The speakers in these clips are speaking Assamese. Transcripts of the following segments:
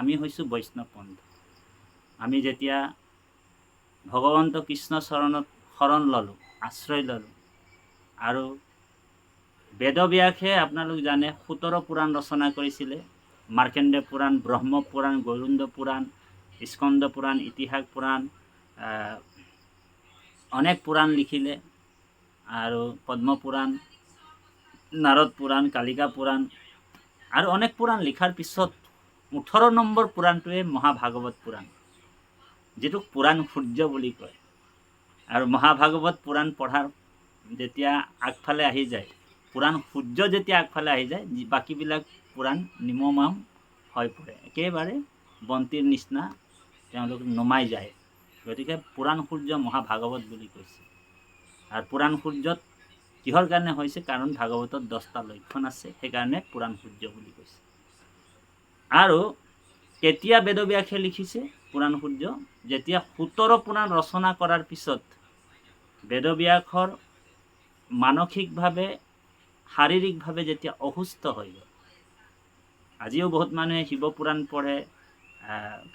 আমি হৈছোঁ বৈষ্ণৱ পন্থ। আমি যেতিয়া ভগৱন্ত কৃষ্ণ চৰণত শৰণ ল'লোঁ, আশ্ৰয় ল'লোঁ, আৰু বেদব্যাসে আপোনালোক জানে 17 পুৰাণ ৰচনা কৰিছিলে। মাৰ্কেন্দ্ৰ পুৰাণ, ব্ৰহ্ম পুৰাণ, গৰুড় পুৰাণ, স্কন্দ পুৰাণ, ইতিহাস পুৰাণ, অনেক পুৰাণ লিখিলে। আৰু পদ্ম পুৰাণ, নাৰদ পুৰাণ, কালিকা পুৰাণ আৰু অনেক পুৰাণ লিখাৰ পিছত 18 নম্বৰ পুৰাণটোৱে মহাভাগৱত পুৰাণ, যেটোক পুৰাণ সূৰ্য বুলি কয়। আৰু মহাভাগৱত পুৰাণ পঢ়াৰ যেতিয়া আগফালে আহি যায়, পুৰাণ সূৰ্য যেতিয়া আগফালে আহি যায়, বাকীবিলাক পুৰাণ নিমমাম হৈ পৰে, একেবাৰে বন্তিৰ নিচিনা তেওঁলোক নুমাই যায়। গতিকে পুৰাণ সূৰ্য মহাভাগৱত বুলি কৈছে। আৰু পুৰাণ সূৰ্যত কিহৰ কাৰণে হৈছে? কাৰণ ভাগৱতত 10টা লক্ষণ আছে, সেইকাৰণে পুৰাণ সূৰ্য বুলি কৈছে। আৰু কেতিয়া বেদব্যাসে লিখিছে পুৰাণ সূৰ্য? যেতিয়া 17 পুৰাণ ৰচনা কৰাৰ পিছত বেদব্যাসৰ মানসিকভাৱে, শাৰীৰিকভাৱে যেতিয়া অসুস্থ হৈ গ'ল। আজিও বহুত মানুহে শিৱ পুৰাণ পঢ়ে,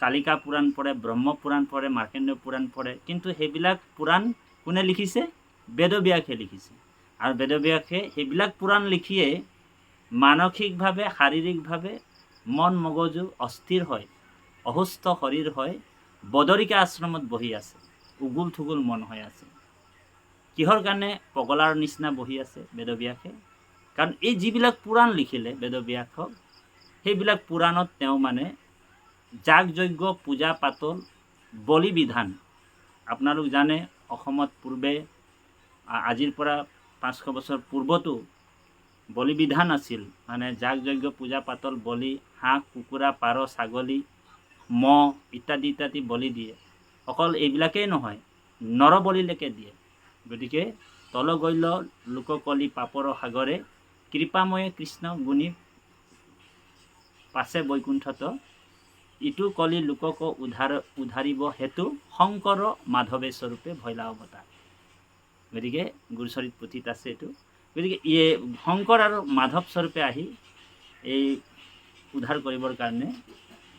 কালিকা পুৰাণ পঢ়ে, ব্ৰহ্ম পুৰাণ পঢ়ে, মাৰ্কেন্দ্ৰ পুৰাণ পঢ়ে, কিন্তু সেইবিলাক পুৰাণ কোনে লিখিছে? বেদব্যাসে লিখিছে। আৰু বেদব্যাসে সেইবিলাক পুৰাণ লিখিয়ে মানসিকভাৱে, শাৰীৰিকভাৱে মন মগজু অস্থিৰ হয়, অসুস্থ শৰীৰ হয়, বদৰিকা আশ্ৰমত বহি আছে, উগুল থুগুল মন হৈ আছে। কিহৰ কাৰণে? পগলাৰ নিচিনা বহি আছে বেদব্যাসে। কাৰণ এই যিবিলাক পুৰাণ লিখিলে বেদব্যাসক, সেইবিলাক পুৰাণত তেওঁ মানে যাগ যজ্ঞ, পূজা পাতল, বলি বিধান। আপোনালোক জানে অসমত পূৰ্বে, আজিৰ পৰা 500 বছৰ পূৰ্বতো বলি বিধান আছিল। মানে যাগ যজ্ঞ, পূজা পাতল, বলি, হাঁহ, কুকুৰা, পাৰ, ছাগলী, মহ ইত্যাদি ইত্যাদি বলি দিয়ে। অকল এইবিলাকেই নহয়, নৰবলিলৈকে দিয়ে। গতিকে তলগৈল লোককলি পাপৰ সাগৰে, কৃপাময়ে কৃষ্ণ গুণী পাছে বৈকুণ্ঠত, ইটো কলি লোকক উধাৰিব হেতু, শংকৰ মাধৱে স্বৰূপে ভৈলা অৱতাৰ। গতিকে গুৰুচৰিত পুথিত আছে এইটো। গতিকে শংকৰ আৰু মাধৱ স্বৰূপে আহি এই উদ্ধাৰ কৰিবৰ কাৰণে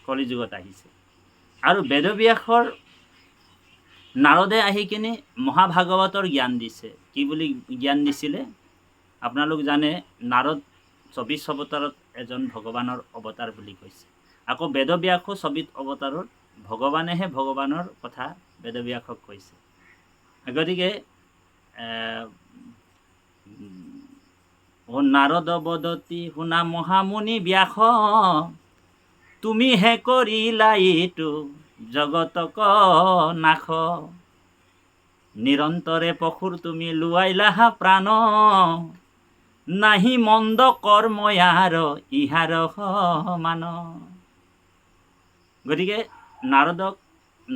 কলিযুগত আহিছে। আৰু বেদব্যাসৰ নাৰদে আহি কিনে মহাভাগৱতৰ জ্ঞান দিছে। কি বুলি জ্ঞান দিছিলে? আপোনালোক জানে নাৰদ 24 অৱতাৰত এজন ভগৱানৰ অৱতাৰ বুলি কৈছে। আকৌ বেদব্যাসো 24 অৱতাৰত ভগৱানেহে ভগৱানৰ কথা বেদব্যাসক কৈছে। গতিকে ও নাৰদ বদতি শুনা মহামুনি ব্যাস, তুমি হে কৰিলা এইটো জগতক নাশ, নিৰন্তৰে পশুৰ তুমি লুৱাইলা প্ৰাণ, নাহি মন্দ কৰ্ময়াৰ ইহাৰ সমান। গতিকে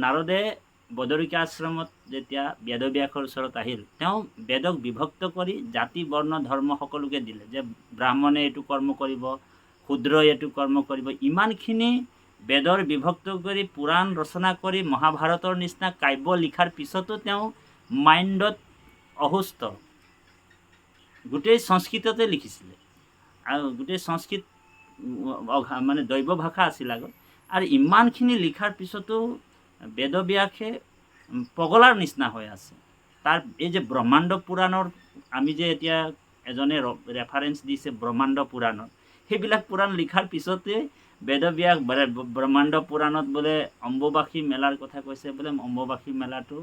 নাৰদে বদৰিকা আশ্ৰমত যেতিয়া বেদব্যাসৰ ওচৰত আহিল, তেওঁ বেদক বিভক্ত কৰি জাতি বৰ্ণ ধৰ্ম সকলোকে দিলে, যে ব্ৰাহ্মণে এইটো কৰ্ম কৰিব, শূদ্ৰই এইটো কৰ্ম কৰিব। ইমানখিনি বেদৰ বিভক্ত কৰি পুৰাণ ৰচনা কৰি মহাভাৰতৰ নিচিনা কাব্য লিখাৰ পিছতো তেওঁ মাইণ্ডত অসুস্থ। গোটেই সংস্কৃততে লিখিছিলে, আৰু গোটেই সংস্কৃত মানে দৈৱ ভাষা আছিল আগত। আৰু ইমানখিনি লিখাৰ পিছতো বেদব্যাসে পগলাৰ নিচিনা হৈ আছে। তাৰ এই যে ব্ৰহ্মাণ্ড পুৰাণৰ, আমি যে এতিয়া এজনে ৰেফাৰেঞ্চ দিছে ব্ৰহ্মাণ্ড পুৰাণৰ, সেইবিলাক পুৰাণ লিখাৰ পিছতে বেদব্যাস ব্ৰহ্মাণ্ড পুৰাণত বোলে অম্বুবাসী মেলাৰ কথা কৈছে। বোলে অম্বুবাসী মেলাটো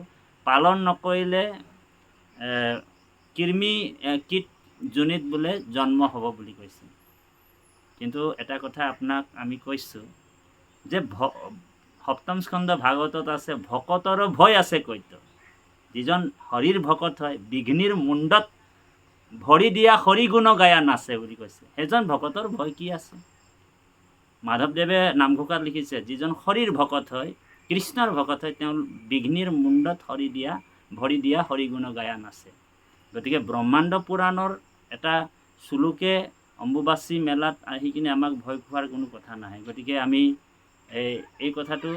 পালন নকৰিলে কীট যোনিত বোলে জন্ম হ'ব বুলি কৈছে। কিন্তু এটা কথা আপোনাক আমি কৈছোঁ যে সপ্তম স্কন্ধ ভাগৱতত আছে, ভকতৰ ভয় আছে কৈত। যিজন হৰিৰ ভকত হয়, বিঘ্নিৰ মুণ্ডত ভৰি দিয়া হৰি গুণ গায়া নাচে বুলি কৈছে। সেইজন ভকতৰ ভয় কি আছে? মাধৱদেৱে নামঘোষাত লিখিছে, যিজন হৰিৰ ভকত হয়, কৃষ্ণৰ ভকত হয়, তেওঁ বিঘ্নিৰ মুণ্ডত ভৰি দিয়া হৰি গুণ গায়া নাচে। গতিকে ব্ৰহ্মাণ্ড পুৰাণৰ এটা চুলুকে অম্বুবাচী মেলাত আহি কিনে আমাক ভয় খোৱাৰ কোনো কথা নাই। গতিকে আমি এই কথাটো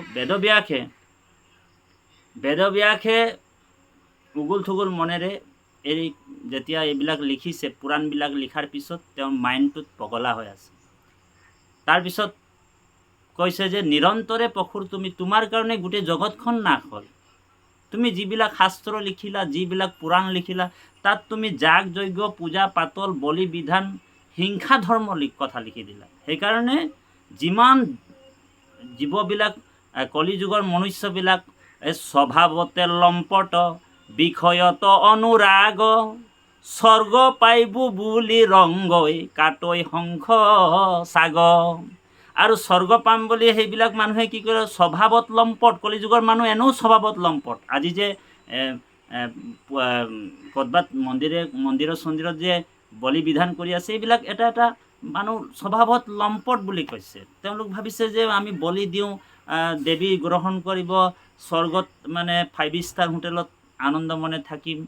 বেদব্যাসে উগুল থুগুল মনেৰে যেতিয়া এইবিলাক লিখিছে, পুৰাণবিলাক লিখাৰ পিছত তেওঁৰ মাইণ্ডটোত পগলা হৈ আছে। তাৰপিছত কৈছে যে নিৰন্তৰে পশুৰ তুমি তোমাৰ কাৰণে গোটেই জগতখন নাশ হ'ল। তুমি যিবিলাক শাস্ত্ৰ লিখিলা, যিবিলাক পুৰাণ লিখিলা, তাত তুমি যাগ যজ্ঞ পূজা পাতল বলি বিধান হিংসা ধৰ্ম কথা লিখি দিলা। সেইকাৰণে যিমান জীৱবিলাক কলিযুগৰ মনুষ্যবিলাক স্বভাৱতে লম্পট বিষয়ত অনুৰাগ স্বৰ্গ পাইব বুলি ৰংগৈ কাটৈ শংখ চাগ। আৰু স্বৰ্গ পাম বুলি সেইবিলাক মানুহে কি কৰে, স্বভাৱত লম্পট। কলিযুগৰ মানুহ এনেও স্বভাৱত লম্পট। আজি যে ক'ৰবাত মন্দিৰৰ চন্দিৰত যে বলি বিধান কৰি আছে, এইবিলাক এটা এটা মানুহ স্বভাৱত লম্পট বুলি কৈছে। তেওঁলোক ভাবিছে যে আমি বলি দিওঁ, দেৱী গ্ৰহণ কৰিব, স্বৰ্গত মানে 5 ষ্টাৰ হোটেলত আনন্দ মনে থাকিম।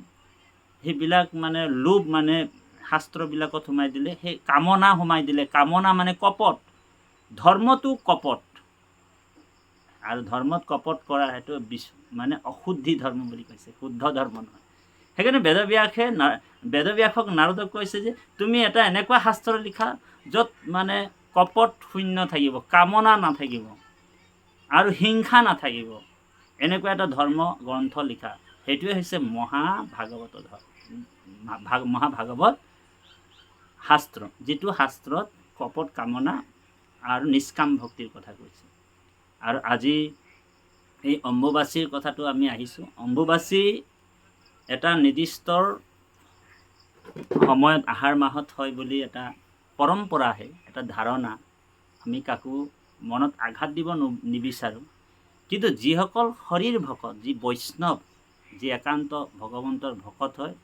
সেইবিলাক মানে লোভ মানে শাস্ত্ৰবিলাকত সোমাই দিলে, সেই কামনা সোমাই দিলে। কামনা মানে কপট, ধৰ্মটো কপট। আৰু ধৰ্মত কপট কৰা সেইটো মানে অশুদ্ধি ধৰ্ম বুলি কৈছে, শুদ্ধ ধৰ্ম নহয়। সেইকাৰণে বেদব্যাসক নাৰদক কৈছে যে তুমি এটা এনেকুৱা শাস্ত্ৰ লিখা য'ত মানে কপট শূন্য থাকিব, কামনা নাথাকিব আৰু হিংসা নাথাকিব। এনেকুৱা এটা ধৰ্ম গ্ৰন্থ লিখা। সেইটোৱে হৈছে মহাভাগৱত শাস্ত্ৰ, যিটো শাস্ত্ৰত কপট কামনা আৰু নিষ্কাম ভক্তিৰ কথা কৈছে। আৰু আজি এই অম্বুবাচীৰ কথাটো আমি আহিছোঁ। অম্বুবাচী এটা নিৰ্দিষ্ট সময়ত আহাৰ মাহত হয় বুলি এটা পৰম্পৰা আহে, এটা ধাৰণা। আমি কাকো মনত আঘাত দিব নিবিচাৰোঁ। কিন্তু যিসকল শৰীৰ ভকত, যি বৈষ্ণৱ, যি একান্ত ভগৱন্তৰ ভকত হয়,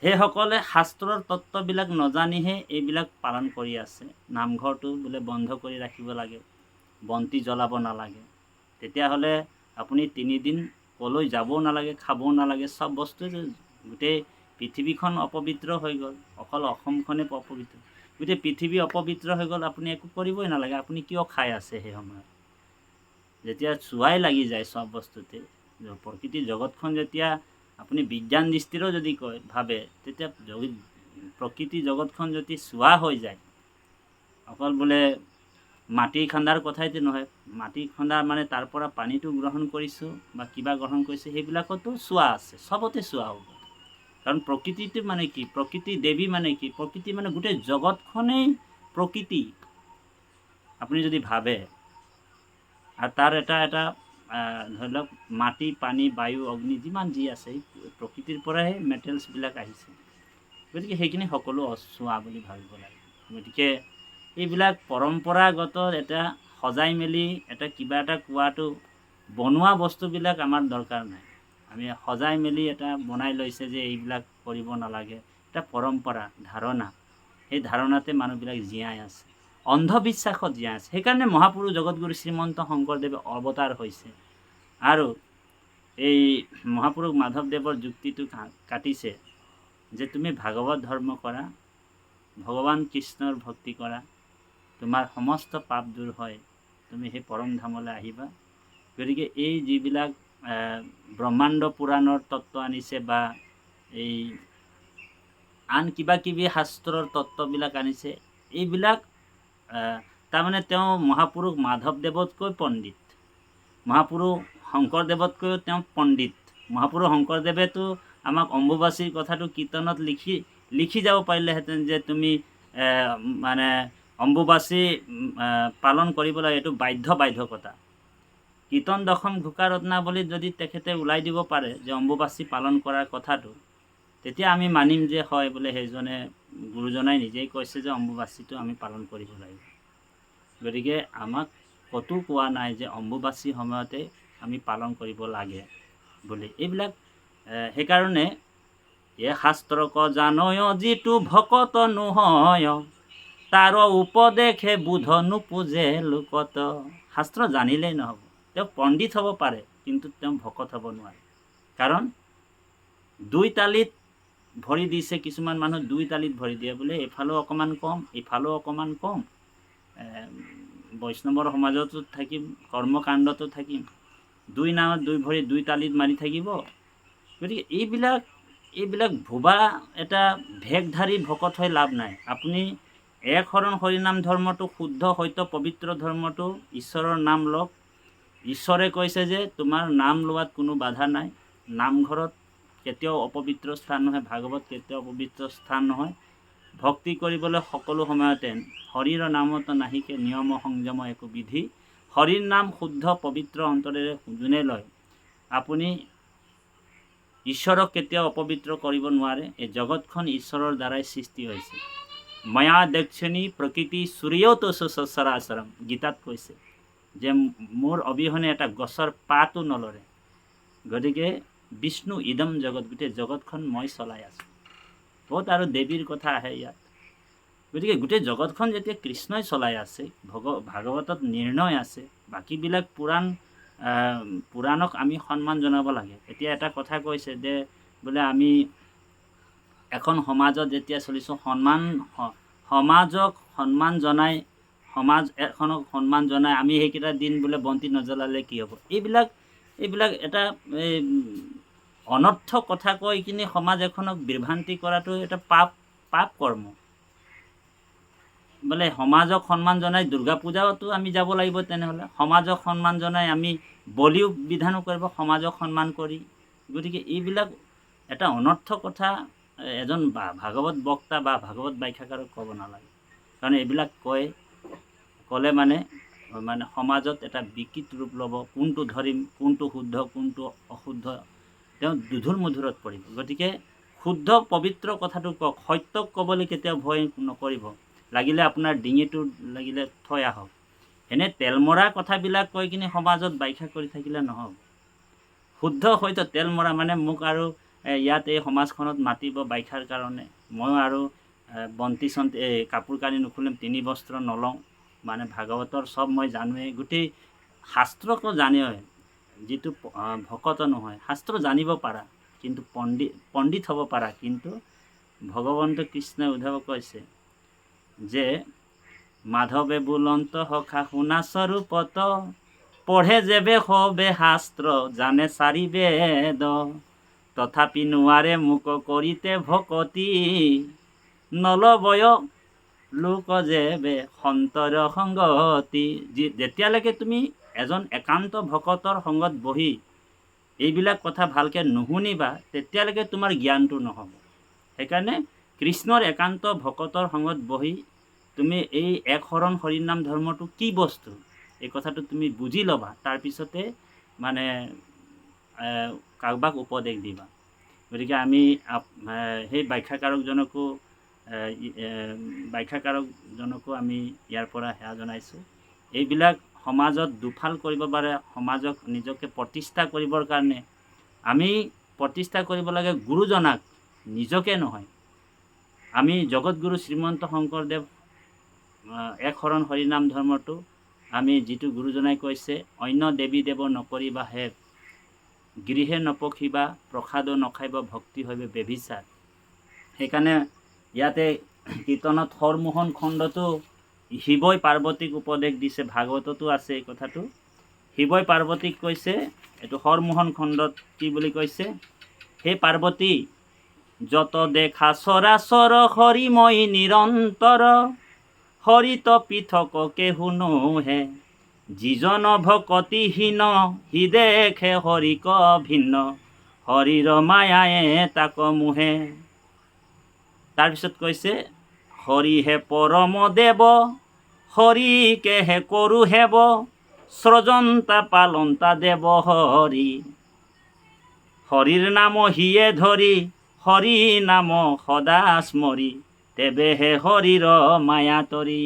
সেইসকলে শাস্ত্ৰৰ তত্ত্ববিলাক নজানিহে এইবিলাক পালন কৰি আছে। নামঘৰটো বোলে বন্ধ কৰি ৰাখিব লাগে, বন্তি জ্বলাব নালাগে। তেতিয়াহ'লে আপুনি 3 দিন ক'লৈ যাবও নালাগে, খাবও নালাগে। চব বস্তুৱে, গোটেই পৃথিৱীখন অপবিত্ৰ হৈ গ'ল। অকল অসমখনে অপবিত্ৰ, গোটেই পৃথিৱী অপবিত্ৰ হৈ গ'ল। আপুনি একো কৰিবই নালাগে। আপুনি কিয় খাই আছে সেই সময়ত? যেতিয়া চুৱাই লাগি যায় চব বস্তুতে, প্ৰকৃতিৰ জগতখন যেতিয়া আপুনি বিজ্ঞান দৃষ্টিৰেও যদি ভাবে, তেতিয়া প্ৰকৃতিৰ জগতখন যদি চুৱা হৈ যায়, অকল বোলে মাটি খন্দাৰ কথাইতো নহয়। মাটি খন্দা মানে তাৰ পৰা পানীটো গ্ৰহণ কৰিছোঁ বা কিবা গ্ৰহণ কৰিছোঁ, সেইবিলাকতো চুৱা আছে, চবতে চুৱা হ'ব। কাৰণ প্ৰকৃতিটো মানে কি? প্ৰকৃতি দেৱী মানে কি? প্ৰকৃতি মানে গোটেই জগতখনেই প্ৰকৃতি আপুনি যদি ভাবে। আৰু তাৰ এটা এটা ধৰি লওক মাটি, পানী, বায়ু, অগ্নি যিমান যি আছে, প্ৰকৃতিৰ পৰাহে মেটেৰিয়েলছবিলাক আহিছে। গতিকে সেইখিনি সকলো অচুৱা বুলি ভাবিব লাগে। গতিকে এইবিলাক পৰম্পৰাগত এটা সজাই মেলি এটা কিবা এটা কোৱাটো, বনোৱা বস্তুবিলাক আমাৰ দৰকাৰ নাই। আমি সজাই মেলি এটা বনাই লৈছে যে এইবিলাক কৰিব নালাগে। এটা পৰম্পৰা, ধাৰণা। সেই ধাৰণাতে মানুহবিলাক জীয়াই আছে, অন্ধবিশ্বাসত জীয়াই আছে। সেইকাৰণে মহাপুৰুষ জগতগুৰু শ্ৰীমন্ত শংকৰদেৱে অৱতাৰ হৈছে। আৰু এই মহাপুৰুষ মাধৱদেৱৰ যুক্তিটো কাটিছে যে তুমি ভাগৱত ধৰ্ম কৰা, ভগৱান কৃষ্ণৰ ভক্তি কৰা, তোমাৰ সমস্ত পাপ দূৰ হয়, তুমি সেই পৰম ধামলৈ আহিবা। গতিকে এই যিবিলাক ব্ৰহ্মাণ্ড পুৰাণৰ তত্ত্ব আনিছে বা এই আন কিবা কিবি শাস্ত্ৰৰ তত্ত্ববিলাক আনিছে, এইবিলাক তাৰমানে তেওঁ মহাপুৰুষ মাধৱদেৱতকৈ পণ্ডিত, মহাপুৰুষ শংকৰদেৱতকৈও তেওঁ পণ্ডিত। মহাপুৰুষ শংকৰদেৱেতো আমাক অম্বুবাচীৰ কথাটো কীৰ্তনত লিখি যাব পাৰিলেহেঁতেন যে তুমি মানে অম্বুবাচী পালন কৰিব লাগে, এইটো বাধ্যকতা। কীৰ্তন দশম ঘোষা ৰত্নাৱলীত যদি তেখেতে ওলাই দিব পাৰে যে অম্বুবাচী পালন কৰাৰ কথাটো, তেতিয়া আমি মানিম যে হয় বোলে সেইজনে গুৰুজনাই নিজেই কৈছে যে অম্বুবাচীটো আমি পালন কৰিব লাগিব। গতিকে আমাক ক'তো কোৱা নাই যে অম্বুবাচী সময়তে আমি পালন কৰিব লাগে বুলি। এইবিলাক সেইকাৰণে শাস্ত্ৰক জানয় যিটো ভকত নহয়, তাৰ উপদেশে বুধ নোপোজে লোকত। শাস্ত্ৰ জানিলেই নহ'ব। তেওঁ পণ্ডিত হ'ব পাৰে, কিন্তু তেওঁ ভকত হ'ব নোৱাৰে। কাৰণ 2 তালিত ভৰি দিছে, কিছুমান মানুহ 2 তালিত ভৰি দিয়ে বোলে, এইফালেও অকণমান কম, এইফালেও অকণমান কম। বৈষ্ণৱৰ সমাজতো থাকিম, কৰ্মকাণ্ডতো থাকিম, 2 নাৱত 2 ভৰি 2 তালিত মাৰি থাকিব। গতিকে এইবিলাক ভুৱা এটা ভেগধাৰী ভকত হৈ লাভ নাই। আপুনি এক শৰণ হৰিনাম ধৰ্মটো শুদ্ধ সত্য পবিত্ৰ ধৰ্মটো। ঈশ্বৰৰ নাম লওক। ঈশ্বৰে কৈছে যে তোমাৰ নাম লোৱাত কোনো বাধা নাই। নামঘৰত কেতিয়াও অপবিত্ৰ স্থান নহয়, ভাগৱত কেতিয়াও অপবিত্ৰ স্থান নহয়। ভক্তি কৰিবলৈ সকলো সময়তে হৰিৰ নামত নাহিকে নিয়ম সংযম একো বিধি। হৰিৰ নাম শুদ্ধ পবিত্ৰ অন্তৰেৰে যোনে লয়, আপুনি ঈশ্বৰক কেতিয়াও অপবিত্ৰ কৰিব নোৱাৰে। এই জগতখন ঈশ্বৰৰ দ্বাৰাই সৃষ্টি হৈছে। মায়া দক্ষিণী প্ৰকৃতি সূৰ্যতো সচৰাচৰম, গীতাত কৈছে যে মোৰ অবিহনে এটা গছৰ পাতো নলৰে। গতিকে বিষ্ণু ইদম জগত, গোটেই জগতখন মই চলাই আছোঁ। বহুত আৰু দেৱীৰ কথা আহে ইয়াত। গতিকে গোটেই জগতখন যেতিয়া কৃষ্ণই চলাই আছে, ভাগৱতত নিৰ্ণয় আছে, বাকীবিলাক পুৰাণক আমি সন্মান জনাব লাগে। এতিয়া এটা কথা কৈছে যে বোলে আমি এখন সমাজত যেতিয়া চলিছোঁ, সমাজক সন্মান জনাই, সমাজ এখনক সন্মান জনাই আমি সেইকেইটা দিন বোলে বন্তি নজ্বলালে কি হ'ব? এইবিলাক এটা অনৰ্থক কথা কৈ কিনি সমাজ এখনক বিভ্ৰান্তি কৰাটো এটা পাপ কৰ্ম। বোলে সমাজক সন্মান জনাই দুৰ্গা পূজাতো আমি যাব লাগিব, তেনেহ'লে সমাজক সন্মান জনাই আমি বলিও বিধানো কৰিব সমাজক সন্মান কৰি। গতিকে এইবিলাক এটা অনৰ্থক কথা এজন ভাগৱত বক্তা বা ভাগৱত ব্যাখ্যাকাৰক ক'ব নালাগে। কাৰণ এইবিলাক ক'লে মানে সমাজত এটা বিকৃত ৰূপ ল'ব। কোনটো ধৰিম, কোনটো শুদ্ধ, কোনটো অশুদ্ধ, তেওঁ দুধুৰ মধুৰত পৰিব। গতিকে শুদ্ধ পবিত্ৰ কথাটো কওক। সত্যক ক'বলৈ কেতিয়াও ভয় নকৰিব। লাগিলে আপোনাৰ ডিঙিটো লাগিলে থৈ আহক। এনে তেলমৰা কথাবিলাক কৈ কিনি সমাজত ব্যাখ্যা কৰি থাকিলে নহ'ব। শুদ্ধ সত্য তেলমৰা মানে মোক আৰু ইয়াত এই সমাজখনত মাতিব ব্যাখ্যাৰ কাৰণে, ময়ো আৰু বন্তি চন্তি কাপোৰ কানি নুখুলিম, 3 বস্ত্ৰ নলওঁ, মানে ভাগৱতৰ চব মই জানোৱেই, গোটেই শাস্ত্ৰকো জানোৱেই। যিটো ভকত নহয়, শাস্ত্ৰ জানিব পাৰা কিন্তু পণ্ডিত হ'ব পাৰা, কিন্তু ভগৱন্ত কৃষ্ণই উদ্ধৱক কৈছে যে মাধৱে বুলন্ত সখা শুনা স্বৰূপত, পঢ়ে যেবে হবে শাস্ত্ৰ জানে 4 বেদ, তথাপি নোৱাৰে মোক কৰিতে ভকতি, নলবয় লোক যেবে সন্তৰ সংগতি। যেতিয়ালৈকে তুমি এজন একান্ত ভকতৰ সংগত বহি এইবিলাক কথা ভালকৈ নুশুনিবা, তেতিয়ালৈকে তোমাৰ জ্ঞানটো নহ'ব। সেইকাৰণে কৃষ্ণৰ একান্ত ভকতৰ সংগত বহি তুমি এই এক শৰণ হৰিনাম ধৰ্মটো কি বস্তু এই কথাটো তুমি বুজি ল'বা, তাৰপিছতে মানে কাৰোবাক উপদেশ দিবা। গতিকে আমি সেই ব্যাখ্যাকাৰকজনকো আমি ইয়াৰ পৰা সেৱা জনাইছোঁ। এইবিলাক সমাজত দুফাল কৰিব পাৰে। সমাজক নিজকে প্ৰতিষ্ঠা কৰিবৰ কাৰণে আমি প্ৰতিষ্ঠা কৰিব লাগে গুৰুজনাক, নিজকে নহয়। আমি জগতগুৰু শ্ৰীমন্ত শংকৰদেৱ এক শৰণ হৰিনাম ধৰ্মটো আমি যিটো গুৰুজনাই কৈছে, অন্য দেৱী দেৱ নকৰিবা হেপ, গৃহে নপখিবা প্ৰসাদ নখাইব ভক্তি হৈবে বেভিচাৰ। সেইকাৰণে ইয়াতে কীৰ্তনত হৰমোহন খণ্ডটো শিৱই পাৰ্বতীক উপদেশ দিছে। ভাগৱততো আছে এই কথাটো। শিৱই পাৰ্বতীক কৈছে, এইটো হৰমোহন খণ্ডত কি বুলি কৈছে, হে পাৰ্বতী, যত দেখা চৰাচৰ হৰিময় নিৰন্তৰ, হৰিত পৃথক কেহু নোহে, যিজন ভকতিহীন সি দেখে হৰিক ভিন্ন, হৰিৰ মায়ায়ে তাক মোহে। তাৰপিছত কৈছে, হৰিহে পৰম দেৱ, হৰিকেহে কৰো হেব, স্ৰজন্তা পালন্তা দেৱ হৰি, হৰিৰ নাম হিয়ে ধৰি, হৰি নাম সদা স্মৰি, তেবেহে হৰিৰ মায়া তৰি।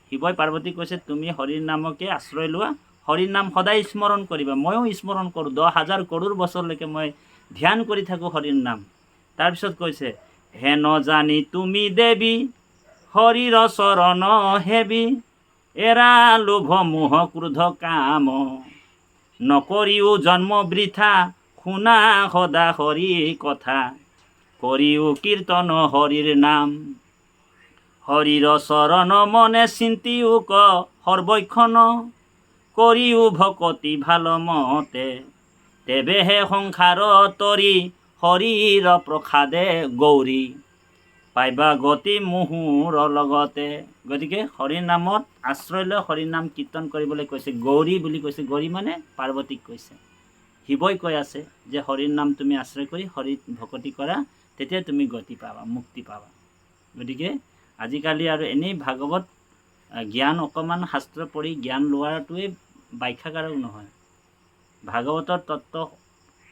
শিৱই পাৰ্বতী কৈছে, তুমি হৰিৰ নামকে আশ্ৰয় লোৱা, হৰিৰ নাম সদায় স্মৰণ কৰিবা। ময়ো স্মৰণ কৰোঁ, 10,000 কৰোড় বছৰলৈকে মই ধ্যান কৰি থাকোঁ হৰিৰ নাম। তাৰপিছত কৈছে, হেন জানি তুমি দেৱী, হৰিৰ চৰণ হেবি, এৰা লোভ মোহ ক্ৰোধ কাম, নকৰিও জন্ম বৃথা, শুনা সদা হৰি কথা, কৰিও কীৰ্তন হৰিৰ নাম, হৰিৰ চৰণ মনে চিন্তিও ক সৰ্বক্ষণ, কৰিও ভকতি ভাল মতে, তেবেহে সংসাৰ তৰি, হৰিৰ প্ৰসাদে গৌৰী। পাইবা গতি মুহুৰ লগতে। গতিকে হৰিৰ নামত আশ্ৰয় লৈ হৰিৰ নাম কীৰ্তন কৰিবলৈ কৈছে। গৌৰী বুলি কৈছে, গৌৰী মানে পাৰ্বতীক কৈছে। শিৱই কৈ আছে যে হৰিৰ নাম তুমি আশ্ৰয় কৰি হৰিত ভকতি কৰা, তেতিয়া তুমি গতি পাবা, মুক্তি পাবা। গতিকে আজিকালি আৰু এনেই ভাগৱত জ্ঞান অকণমান শাস্ত্ৰ পঢ়ি জ্ঞান লোৱাটোৱে ব্যাখ্যাকাৰক নহয়। ভাগৱতৰ তত্ত্ব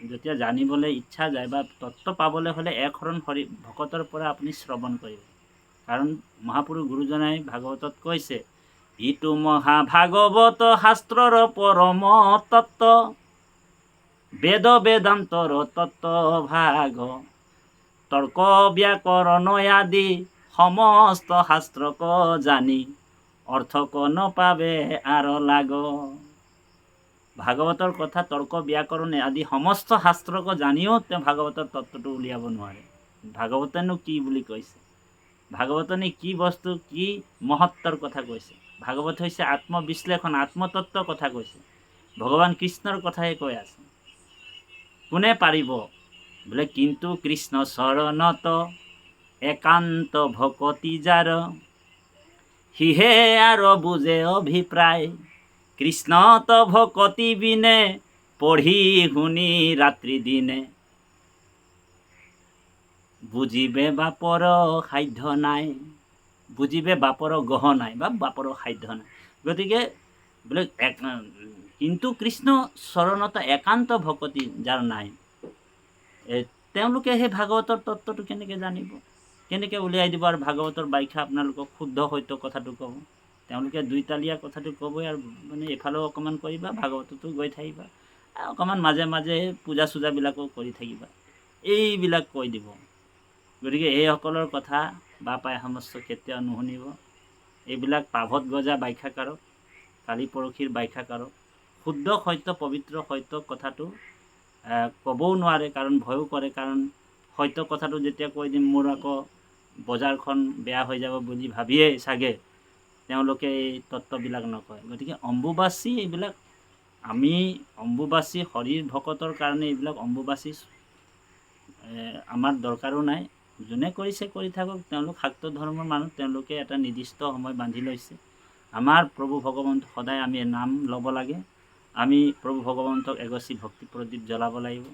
যেতিয়া জানিবলৈ ইচ্ছা যায় বা তত্ত্ব পাবলৈ হ'লে একশৰণ হৰি ভকতৰ পৰা আপুনি শ্ৰৱণ কৰিব। কাৰণ মহাপুৰুষ গুৰুজনাই ভাগৱতত কৈছে, ইটো মহাভাগৱত শাস্ত্ৰৰ পৰম তত্ত্ব, বেদ বেদান্তৰ তত্ত্ব ভাগ, তৰ্ক ব্যাকৰণ আদি সমস্ত শাস্ত্ৰক জানি, অৰ্থক নপাবে আৰ লাগ। ভাগৱতৰ কথা তৰ্ক ব্যাকৰণ আদি সমস্ত শাস্ত্ৰক জানিও তেওঁ ভাগৱতৰ তত্ত্বটো উলিয়াব নোৱাৰে। ভাগৱতেনো কি বুলি কৈছে, ভাগৱতনে কি বস্তু, কি মহত্বৰ কথা কৈছে। ভাগৱত হৈছে আত্মবিশ্লেষণ, আত্মতত্ত্বৰ কথা কৈছে। ভগৱান কৃষ্ণৰ কথাই কৈ আছে। কোনে পাৰিব বোলে, কিন্তু কৃষ্ণ চৰণত একান্ত ভকতি যাৰ, সিহে আৰু বুজে অভিপ্ৰায়, কৃষ্ণত ভকতি বিনে পঢ়ি শুনি ৰাত্ৰি দিনে, বুজিবে বাপৰ সাধ্য নাই। বুজিবে বাপৰ গহ নাই বা বাপৰ সাধ্য নাই। গতিকে বোলে কিন্তু কৃষ্ণ চৰণত একান্ত ভকতি যাৰ নাই, তেওঁলোকে সেই ভাগৱতৰ তত্ত্বটো কেনেকৈ জানিব, কেনেকৈ উলিয়াই দিব। আৰু ভাগৱতৰ ব্যাখ্যা আপোনালোকক শুদ্ধ সত্য কথাটো ক'ব। তেওঁলোকে দুইতালীয়া কথাটো ক'বই, আৰু মানে এইফালেও অকণমান কৰিবা, ভাগৱততো গৈ থাকিবা, অকণমান মাজে মাজে পূজা চূজাবিলাকো কৰি থাকিবা, এইবিলাক কৈ দিব। গতিকে এইসকলৰ কথা বা পাই সমস্ত কেতিয়াও নুশুনিব। এইবিলাক পাভত গজা ব্যাখ্যাকাৰক, কালি পৰশীৰ ব্যাখ্যাকাৰক। শুদ্ধ সত্য পবিত্ৰ সত্য কথাটো ক'বও নোৱাৰে, কাৰণ ভয়ো কৰে। কাৰণ সত্য কথাটো যেতিয়া কৈ দিম, মোৰ আকৌ বজাৰখন বেয়া হৈ যাব বুলি ভাবিয়েই চাগে তেওঁলোকে এই তত্ত্ববিলাক নকয়। গতিকে অম্বুবাচী এইবিলাক আমি অম্বুবাচী হৰিৰ ভকতৰ কাৰণে এইবিলাক অম্বুবাচী আমাৰ দৰকাৰো নাই। যোনে কৰিছে কৰি থাকক, তেওঁলোক শাক্ত ধৰ্মৰ মানুহ, তেওঁলোকে এটা নিৰ্দিষ্ট সময় বান্ধি লৈছে। আমাৰ প্ৰভু ভগৱন্ত সদায় আমি নাম ল'ব লাগে। আমি প্ৰভু ভগৱন্তক এগছি ভক্তি প্ৰদীপ জ্বলাব লাগিব।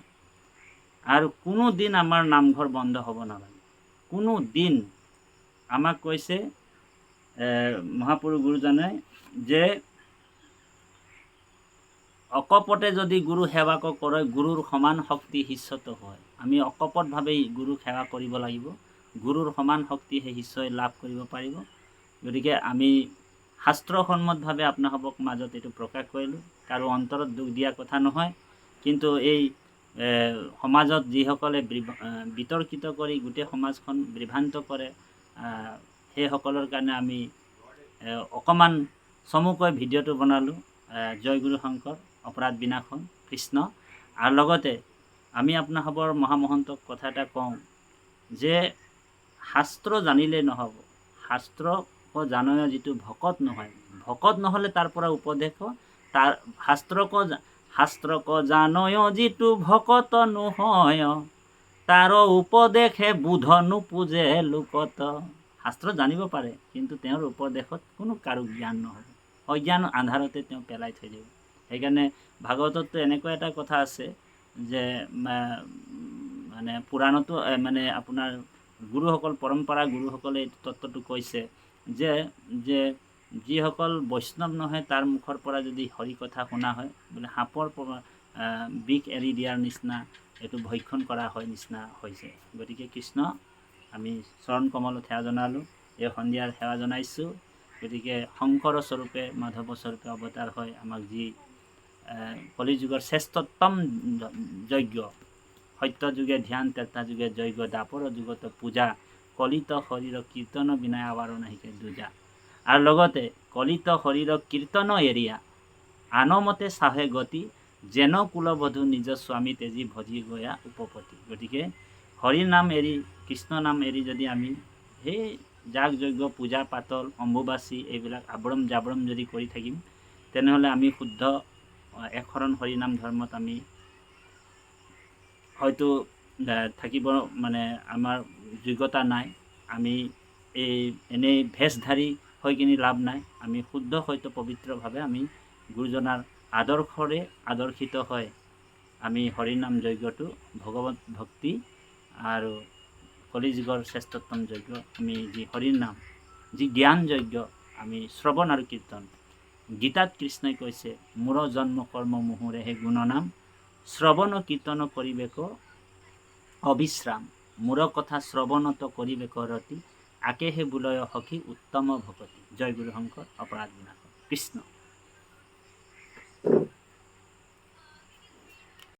আৰু কোনো দিন আমাৰ নামঘৰ বন্ধ হ'ব নালাগে। কোনো দিন আমাক কৈছে মহাপুৰুষ গুৰুজনাই যে অকপটে যদি গুৰু সেৱাক কৰে, গুৰুৰ সমান শক্তি শিষ্যত হয়। আমি অকপটভাৱেই গুৰুক সেৱা কৰিব লাগিব। গুৰুৰ সমান শক্তি সেই শিষ্যই লাভ কৰিব পাৰিব। গতিকে আমি শাস্ত্ৰসন্মতভাৱে আপোনালোকক মাজত এইটো প্ৰকাশ কৰিলোঁ। কাৰো অন্তৰত দুখ দিয়া কথা নহয়, কিন্তু এই সমাজত যিসকলে বিতৰ্কিত কৰি গোটেই সমাজখন বিভ্ৰান্ত কৰে, সেইসকলৰ কাৰণে আমি অকণমান চমুকৈ ভিডিঅ'টো বনালোঁ। জয় গুৰু শংকৰ, অপৰাধ বিনাশন, কৃষ্ণ। আৰু লগতে আমি আপোনালোকৰ মহামহন্তক কথা এটা কওঁ যে শাস্ত্ৰ জানিলেই নহ'ব। শাস্ত্ৰক জানয় যিটো ভকত নহয়, ভকত নহ'লে তাৰ পৰা উপদেশ, তাৰ শাস্ত্ৰক জানয় যিটো ভকত নহয়, তাৰ উপদেশে বুধ নোপোজে লোকত। শাস্ত্ৰ জানিব পাৰে, কিন্তু তেওঁৰ উপদেশত কোনো কাৰো জ্ঞান নহ'ব। অজ্ঞান আন্ধাৰতে তেওঁ পেলাই থৈ দিব। সেইকাৰণে ভাগৱততো এনেকুৱা এটা কথা আছে যে মানে পুৰাণতো মানে আপোনাৰ গুৰুসকল, পৰম্পৰা গুৰুসকলে এই তত্ত্বটো কৈছে যে যিসকল বৈষ্ণৱ নহয়, তাৰ মুখৰ পৰা যদি হৰি কথা শুনা হয়, বোলে সাপৰ বিষ এৰি দিয়াৰ নিচিনা, এইটো ভক্ষণ কৰা হয় নিচিনা হৈছে। গতিকে কৃষ্ণ আমি চৰণ কমলত সেৱা জনালোঁ, এই সন্ধিয়াৰ সেৱা জনাইছোঁ। গতিকে শংকৰ স্বৰূপে মাধৱ স্বৰূপে অৱতাৰ হয় আমাক যি কলিযুগৰ শ্ৰেষ্ঠতম যজ্ঞ, সত্য যুগে ধ্যান, ত্ৰেতা যুগে যজ্ঞ, দাপৰ যুগত পূজা, কলিত শৰীৰ কীৰ্তন বিনায় আৱাৰ নাহিকে দুজা। আৰু লগতে কলিত শৰীৰ কীৰ্তন এৰিয়া আনমতে চাহে গতি, যেন কুলবধূ নিজ স্বামী তেজী ভজি গয়া উপপতি। গতিকে হৰিৰ নাম এৰি, কৃষ্ণ নাম এৰি যদি আমি সেই যাগ যজ্ঞ, পূজা পাতল, অম্বুবাচী এইবিলাক আব্ৰম জাব্ৰম যদি কৰি থাকিম, তেনেহ'লে আমি শুদ্ধ একশৰণ হৰিনাম ধৰ্মত আমি হয়তো থাকিব মানে আমাৰ যোগ্যতা নাই। আমি এই এনেই ভেষধাৰী হৈ কিনি লাভ নাই। আমি শুদ্ধ সত্য পবিত্ৰভাৱে আমি গুৰুজনাৰ আদৰ্শৰে আদৰ্শিত হয় আমি হৰিনাম যজ্ঞটো ভগৱত ভক্তি আৰু কলিযুগৰ শ্ৰেষ্ঠতম যজ্ঞ আমি যি হৰিৰ নাম, যি জ্ঞান যজ্ঞ আমি শ্ৰৱণ আৰু কীৰ্তন। গীতাত কৃষ্ণই কৈছে মোৰ জন্ম কৰ্ম মুহুৰে হে গুণনাম শ্ৰৱণ কীৰ্তন কৰিবেক অবিশ্ৰাম। মোৰ কথা শ্ৰৱণত কৰিবেক ৰতি আকেহে বুলয় সখী উত্তম ভকতি। জয় গুৰু শংকৰ অপৰাধ বিনাশ কৃষ্ণ।